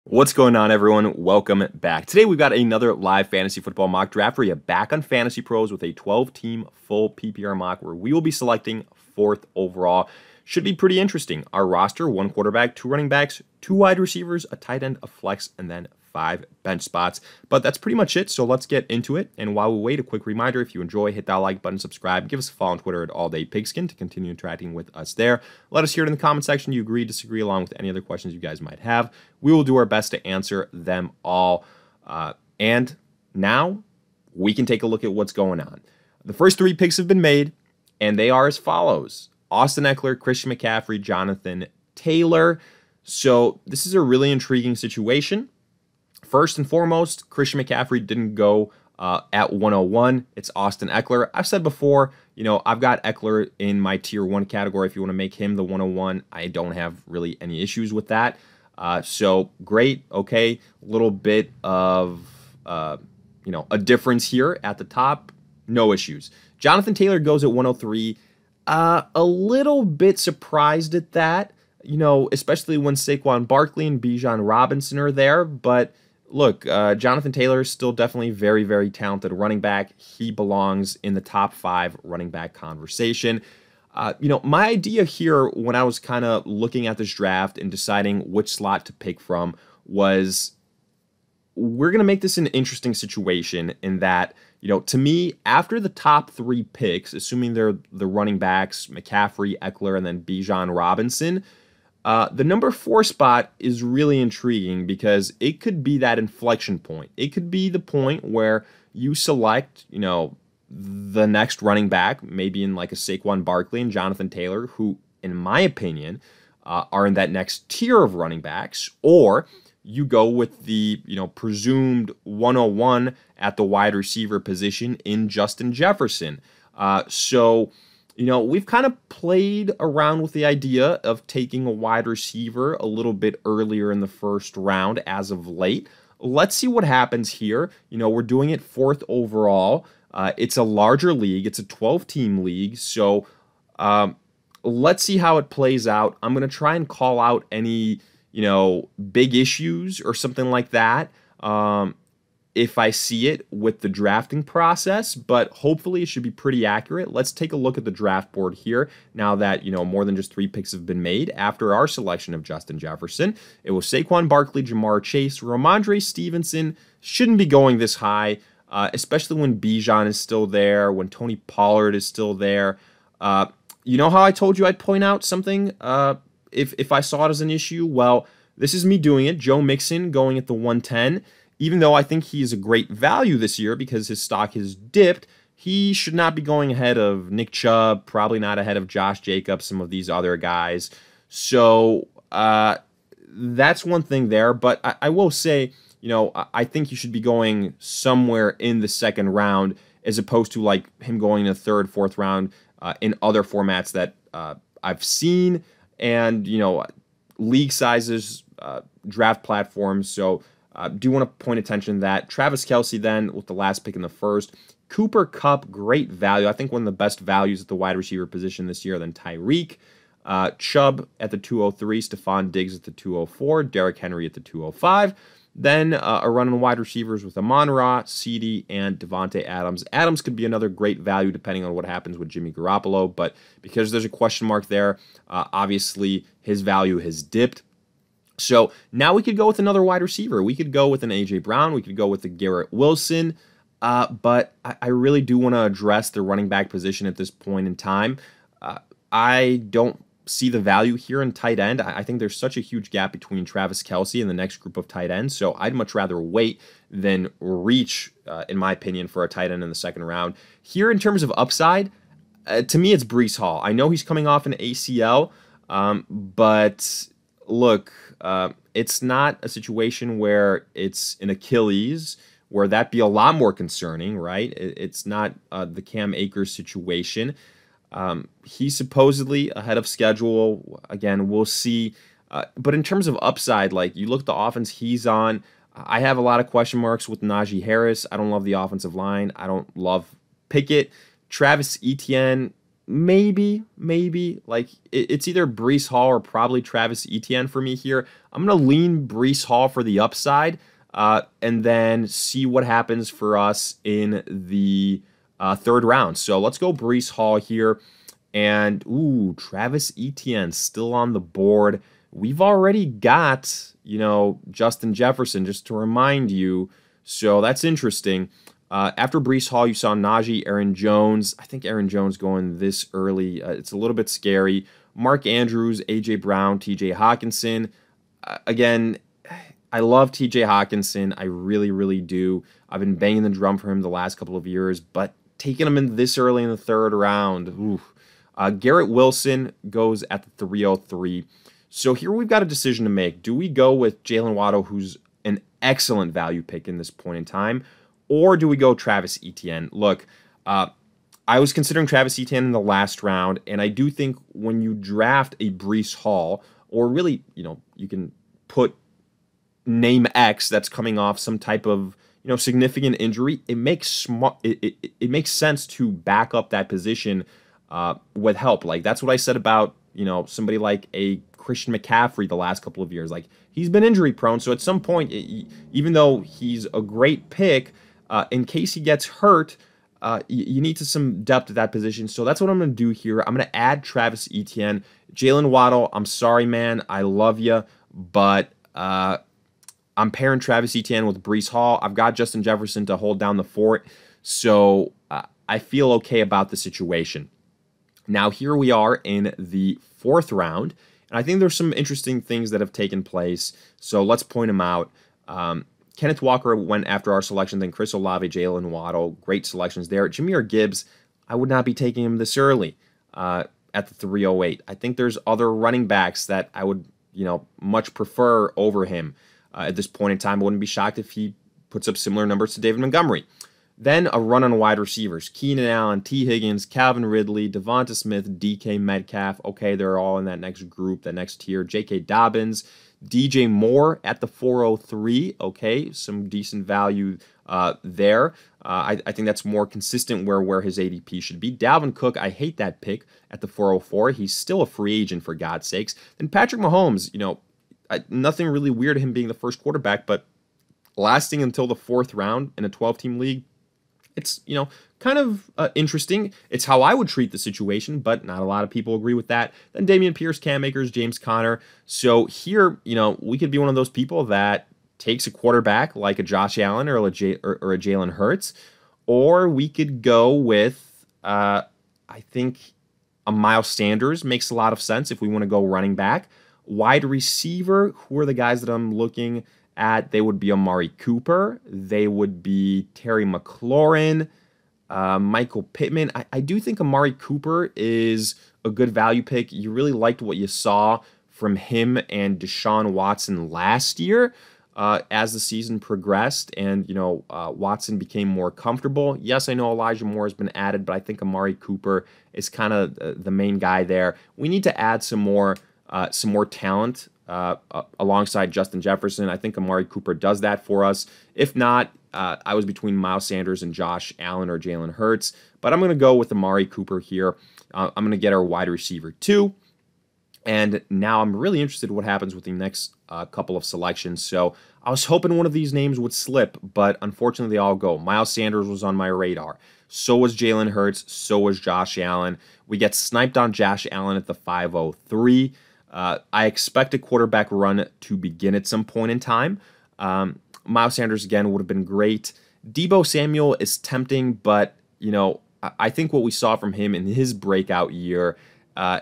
What's going on, everyone? Welcome back. Today we've got another live fantasy football mock draft for you, back on FantasyPros with a 12-team full PPR mock where we will be selecting 4th overall. Should be pretty interesting. Our roster: 1 quarterback, 2 running backs, 2 wide receivers, a tight end, a flex, and then 5 bench spots. But that's pretty much it, so let's get into it. And while we wait, a quick reminder: if you enjoy, hit that like button, subscribe, give us a follow on Twitter at AllDayPigskin to continue interacting with us there. Let us hear it in the comment section. You agree, disagree, along with any other questions you guys might have. We will do our best to answer them all. And now we can take a look at what's going on. The first 3 picks have been made, and they are as follows: Austin Ekeler, Christian McCaffrey, Jonathan Taylor. So this is a really intriguing situation. First and foremost, Christian McCaffrey didn't go at 101. It's Austin Ekeler. I've said before, I've got Ekeler in my tier 1 category. If you want to make him the 101, I don't have really any issues with that. So great. Okay. A little bit of, a difference here at the top. No issues. Jonathan Taylor goes at 103. A little bit surprised at that, especially when Saquon Barkley and Bijan Robinson are there. But look, Jonathan Taylor is still definitely very, very talented running back. He belongs in the top 5 running back conversation. My idea here when I was kind of looking at this draft and deciding which slot to pick from was we're going to make this an interesting situation in that, to me, after the top 3 picks, assuming they're the running backs, McCaffrey, Ekeler, and then Bijan Robinson, the number 4 spot is really intriguing because it could be that inflection point. It could be the point where you select, the next running back, maybe in like a Saquon Barkley and Jonathan Taylor, who, in my opinion, are in that next tier of running backs, or you go with the, presumed 101 at the wide receiver position in Justin Jefferson. We've kind of played around with the idea of taking a wide receiver a little bit earlier in the first round as of late. Let's see what happens here. We're doing it 4th overall. It's a larger league. It's a 12-team league. So let's see how it plays out. I'm going to try and call out any, big issues or something like that if I see it with the drafting process, but hopefully it should be pretty accurate. Let's take a look at the draft board here now that, more than just 3 picks have been made after our selection of Justin Jefferson. It was Saquon Barkley, Jamar Chase, Ramondre Stevenson. Shouldn't be going this high, especially when Bijan is still there, when Tony Pollard is still there. You know how I told you I'd point out something if I saw it as an issue? Well, this is me doing it. Joe Mixon going at the 110. Even though I think he's a great value this year because his stock has dipped, he should not be going ahead of Nick Chubb, probably not ahead of Josh Jacobs, some of these other guys. So that's one thing there. But I will say, I think you should be going somewhere in the 2nd round as opposed to like him going in the 3rd, 4th round in other formats that I've seen and, league sizes, draft platforms. So do want to point attention to that. Travis Kelce then with the last pick in the 1st. Cooper Kupp, great value. I think one of the best values at the wide receiver position this year than Tyreek. Chubb at the 203. Stephon Diggs at the 204. Derrick Henry at the 205. Then a run on wide receivers with Amon-Ra, CeeDee, and Devontae Adams. Adams could be another great value depending on what happens with Jimmy Garoppolo, but because there's a question mark there, obviously his value has dipped. So now we could go with another wide receiver. We could go with an A.J. Brown. We could go with a Garrett Wilson. But I really do want to address the running back position at this point in time. I don't see the value here in tight end. I think there's such a huge gap between Travis Kelce and the next group of tight ends. So I'd much rather wait than reach, in my opinion, for a tight end in the 2nd round. Here in terms of upside, to me, it's Breece Hall. I know he's coming off an ACL, but look, it's not a situation where it's an Achilles, where that'd be a lot more concerning, right? It's not the Cam Akers situation. He's supposedly ahead of schedule. Again, we'll see. But in terms of upside, like you look at the offense he's on, I have a lot of question marks with Najee Harris. I don't love the offensive line. I don't love Pickett. Travis Etienne, maybe like it's either Breece Hall or probably Travis Etienne for me here. I'm gonna lean Breece Hall for the upside, and then see what happens for us in the third round. So let's go Breece Hall here, and ooh, Travis Etienne still on the board. We've already got Justin Jefferson, just to remind you. So that's interesting. After Breece Hall, you saw Najee, Aaron Jones. I think Aaron Jones going this early, it's a little bit scary. Mark Andrews, A.J. Brown, T.J. Hawkinson. Again, I love T.J. Hawkinson. I really, really do. I've been banging the drum for him the last couple of years, but taking him in this early in the third round, oof. Garrett Wilson goes at the 303. So here we've got a decision to make. Do we go with Jalen Waddle, who's an excellent value pick in this point in time, or do we go Travis Etienne? Look, I was considering Travis Etienne in the last round, and I do think when you draft a Breece Hall, or really, you can put name X that's coming off some type of significant injury, it makes it makes sense to back up that position with help. Like that's what I said about somebody like a Christian McCaffrey the last couple of years. Like he's been injury prone, so at some point, even though he's a great pick, in case he gets hurt, you need some depth at that position. So that's what I'm going to do here. I'm going to add Travis Etienne. Jalen Waddle, I'm sorry, man. I love you, but I'm pairing Travis Etienne with Breece Hall. I've got Justin Jefferson to hold down the fort, so I feel okay about the situation. Now, here we are in the fourth round, and I think there's some interesting things that have taken place, so let's point them out. Kenneth Walker went after our selection, then Chris Olave, Jalen Waddle, great selections there. Jahmyr Gibbs, I would not be taking him this early at the 308. I think there's other running backs that I would, much prefer over him at this point in time. I wouldn't be shocked if he puts up similar numbers to David Montgomery. Then a run on wide receivers. Keenan Allen, T. Higgins, Calvin Ridley, Devonta Smith, DK Metcalf. Okay, they're all in that next group, that next tier. J.K. Dobbins, DJ Moore at the 403. Okay, some decent value there. I think that's more consistent where his ADP should be. Dalvin Cook, I hate that pick at the 404. He's still a free agent, for God's sakes. Then Patrick Mahomes, nothing really weird him being the first quarterback, but lasting until the fourth round in a 12-team league, it's, kind of interesting. It's how I would treat the situation, but not a lot of people agree with that. Then Dameon Pierce, Cam Akers, James Conner. So here, we could be one of those people that takes a quarterback like a Josh Allen or a Jalen Hurts, or we could go with, I think, a Miles Sanders makes a lot of sense if we want to go running back. Wide receiver, who are the guys that I'm looking at? They would be Amari Cooper. They would be Terry McLaurin, Michael Pittman. I do think Amari Cooper is a good value pick. You really liked what you saw from him and Deshaun Watson last year as the season progressed and, Watson became more comfortable. Yes, I know Elijah Moore has been added, but I think Amari Cooper is kind of the main guy there. We need to add some more talent alongside Justin Jefferson. I think Amari Cooper does that for us. If not, I was between Miles Sanders and Josh Allen or Jalen Hurts, but I'm going to go with Amari Cooper here. I'm going to get our wide receiver 2. And now I'm really interested in what happens with the next couple of selections. So I was hoping one of these names would slip, but unfortunately they all go. Miles Sanders was on my radar. So was Jalen Hurts. So was Josh Allen. We get sniped on Josh Allen at the 503. I expect a quarterback run to begin at some point in time. Miles Sanders, again, would have been great. Deebo Samuel is tempting, but, I think what we saw from him in his breakout year,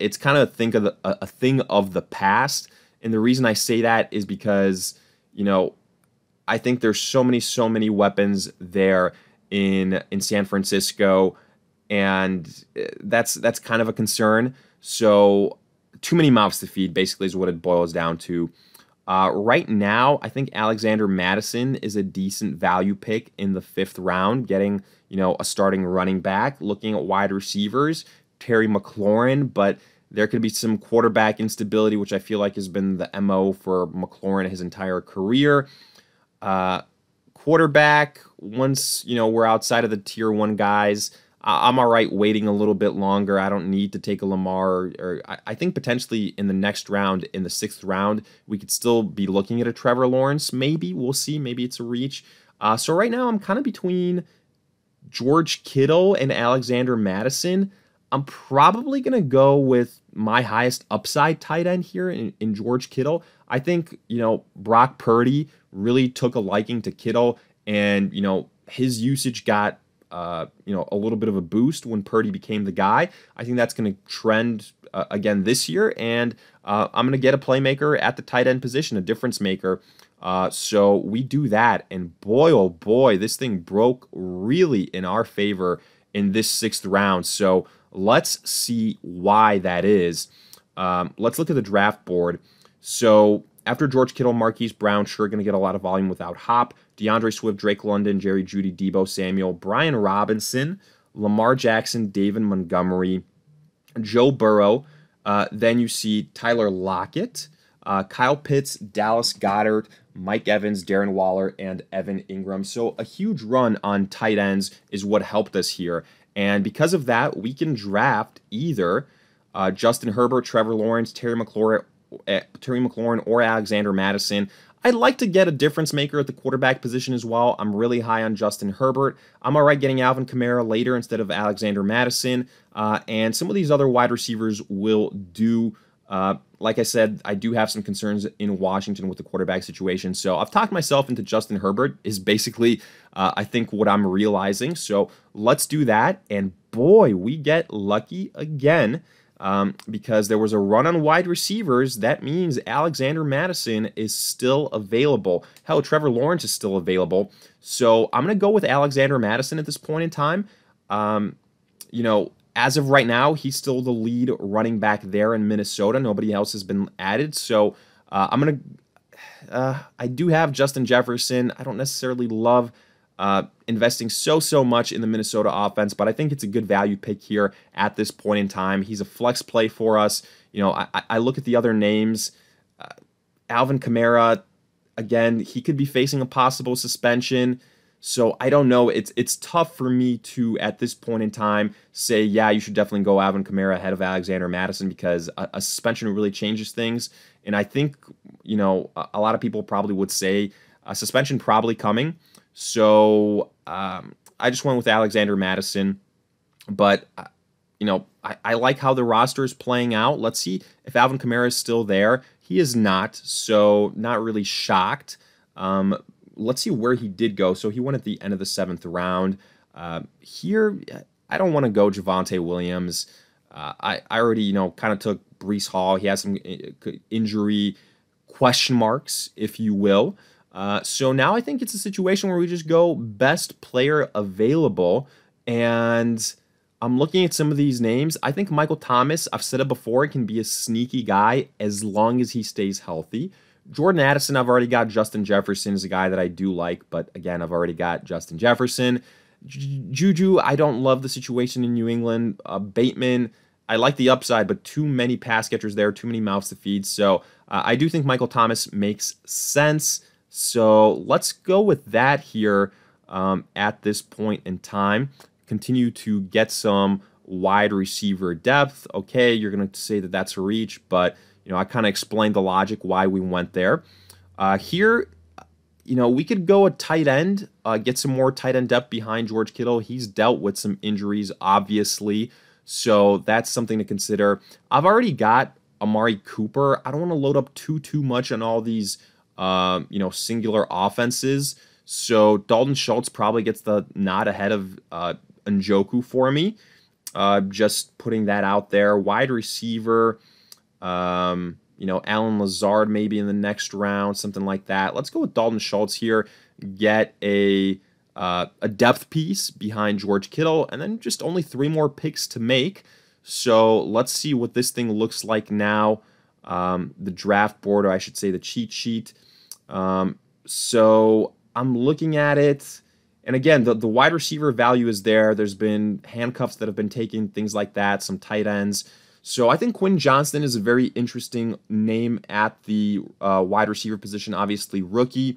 it's kind of a thing of the past. And the reason I say that is because, I think there's so many weapons there in San Francisco, and that's kind of a concern. So too many mouths to feed, basically, is what it boils down to. Right now, I think Alexander Mattison is a decent value pick in the 5th round, getting, a starting running back. Looking at wide receivers, Terry McLaurin, but there could be some quarterback instability, which I feel like has been the MO for McLaurin his entire career. Quarterback, once, we're outside of the tier 1 guys, I'm all right waiting a little bit longer. I don't need to take a Lamar, or I think potentially in the next round, in the 6th round, we could still be looking at a Trevor Lawrence. Maybe we'll see. Maybe it's a reach. So right now I'm kind of between George Kittle and Alexander Madison. I'm probably going to go with my highest upside tight end here in George Kittle. I think, Brock Purdy really took a liking to Kittle, and, his usage got, a little bit of a boost when Purdy became the guy. I think that's going to trend again this year, and I'm going to get a playmaker at the tight end position, a difference maker. So we do that, and boy, oh boy, this thing broke really in our favor in this 6th round. So let's see why that is. Let's look at the draft board. So after George Kittle, Marquise Brown, sure going to get a lot of volume without Hop. DeAndre Swift, Drake London, Jerry Jeudy, Deebo Samuel, Brian Robinson, Lamar Jackson, David Montgomery, Joe Burrow. Then you see Tyler Lockett, Kyle Pitts, Dallas Goedert, Mike Evans, Darren Waller, and Evan Ingram. So a huge run on tight ends is what helped us here. And because of that, we can draft either Justin Herbert, Trevor Lawrence, Terry McLaurin, or Alexander Madison. I'd like to get a difference maker at the quarterback position as well. I'm really high on Justin Herbert. I'm all right getting Alvin Kamara later instead of Alexander Madison. And some of these other wide receivers will do. Like I said, I do have some concerns in Washington with the quarterback situation. So I've talked myself into Justin Herbert is basically, I think, what I'm realizing. So let's do that. And boy, we get lucky again. Because there was a run on wide receivers. That means Alexander Madison is still available. Hell, Trevor Lawrence is still available. So I'm going to go with Alexander Madison at this point in time. As of right now, he's still the lead running back there in Minnesota. Nobody else has been added. So I do have Justin Jefferson. I don't necessarily love investing so much in the Minnesota offense, but I think it's a good value pick here at this point in time. He's a flex play for us. I look at the other names. Alvin Kamara, again, he could be facing a possible suspension. So I don't know. It's tough for me to, at this point in time, say, yeah, you should definitely go Alvin Kamara ahead of Alexander Madison, because a suspension really changes things. And I think, a lot of people probably would say a suspension probably coming. So I just went with Alexander Madison. But, I like how the roster is playing out. Let's see if Alvin Kamara is still there. He is not, so not really shocked. Let's see where he did go. So he went at the end of the 7th round. Here, I don't want to go Javonte Williams. I already, kind of took Breece Hall. He has some injury question marks, if you will. So now I think it's a situation where we just go best player available. And I'm looking at some of these names. I think Michael Thomas, I've said it before, can be a sneaky guy as long as he stays healthy. Jordan Addison, I've already got. Justin Jefferson is a guy that I do like, but again, I've already got Justin Jefferson. Juju, I don't love the situation in New England. Bateman, I like the upside, but too many pass catchers there, too many mouths to feed. So I do think Michael Thomas makes sense. So let's go with that here at this point in time. Continue to get some wide receiver depth. Okay, you're going to say that that's a reach, but I kind of explained the logic why we went there. Here, we could go a tight end, get some more tight end depth behind George Kittle. He's dealt with some injuries, obviously, so that's something to consider. I've already got Amari Cooper. I don't want to load up too much on all these, singular offenses. So Dalton Schultz probably gets the nod ahead of Njoku for me. Just putting that out there. Wide receiver. Alan Lazard maybe in the next round, something like that. Let's go with Dalton Schultz here. Get a depth piece behind George Kittle, and then just only 3 more picks to make. So let's see what this thing looks like now. The draft board, or I should say the cheat sheet. So I'm looking at it. And again, the wide receiver value is there. There's been handcuffs that have been taken, things like that, some tight ends. So I think Quinn Johnston is a very interesting name at the wide receiver position, obviously rookie.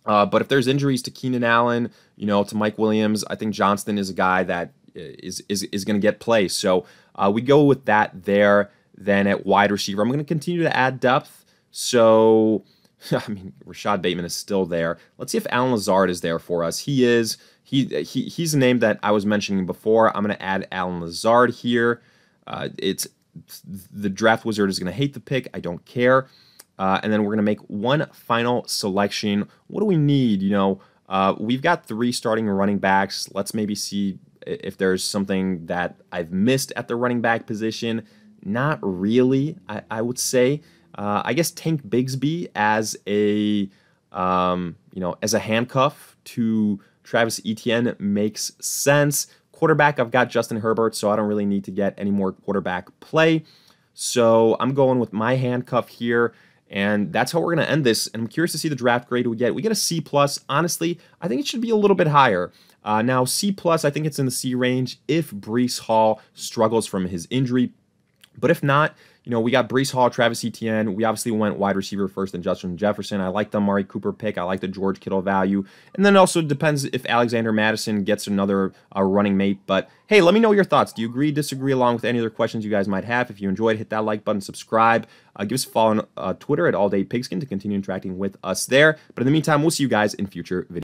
But if there's injuries to Keenan Allen, to Mike Williams, I think Johnston is a guy that, is going to get play. So we go with that there. Then at wide receiver, I'm going to continue to add depth. So, I mean, Rashad Bateman is still there. Let's see if Allen Lazard is there for us. He is. He's a name that I was mentioning before. I'm going to add Allen Lazard here. It's the draft wizard is going to hate the pick. I don't care. And then we're going to make one final selection. What do we need? We've got 3 starting running backs. Let's maybe see if there's something that I've missed at the running back position. Not really, I would say. I guess Tank Bigsby as a handcuff to Travis Etienne makes sense. Quarterback, I've got Justin Herbert, so I don't really need to get any more quarterback play. So I'm going with my handcuff here, and that's how we're going to end this. And I'm curious to see the draft grade we get. We get a C+. Honestly, I think it should be a little bit higher. Now, C+, I think it's in the C range if Breece Hall struggles from his injury. But if not, we got Breece Hall, Travis Etienne. We obviously went wide receiver first and Justin Jefferson. I like the Amari Cooper pick. I like the George Kittle value. And then it also depends if Alexander Mattison gets another running mate. But hey, let me know your thoughts. Do you agree, disagree, along with any other questions you guys might have? If you enjoyed, hit that like button, subscribe. Give us a follow on Twitter at AllDayPigskin to continue interacting with us there. But in the meantime, we'll see you guys in future videos.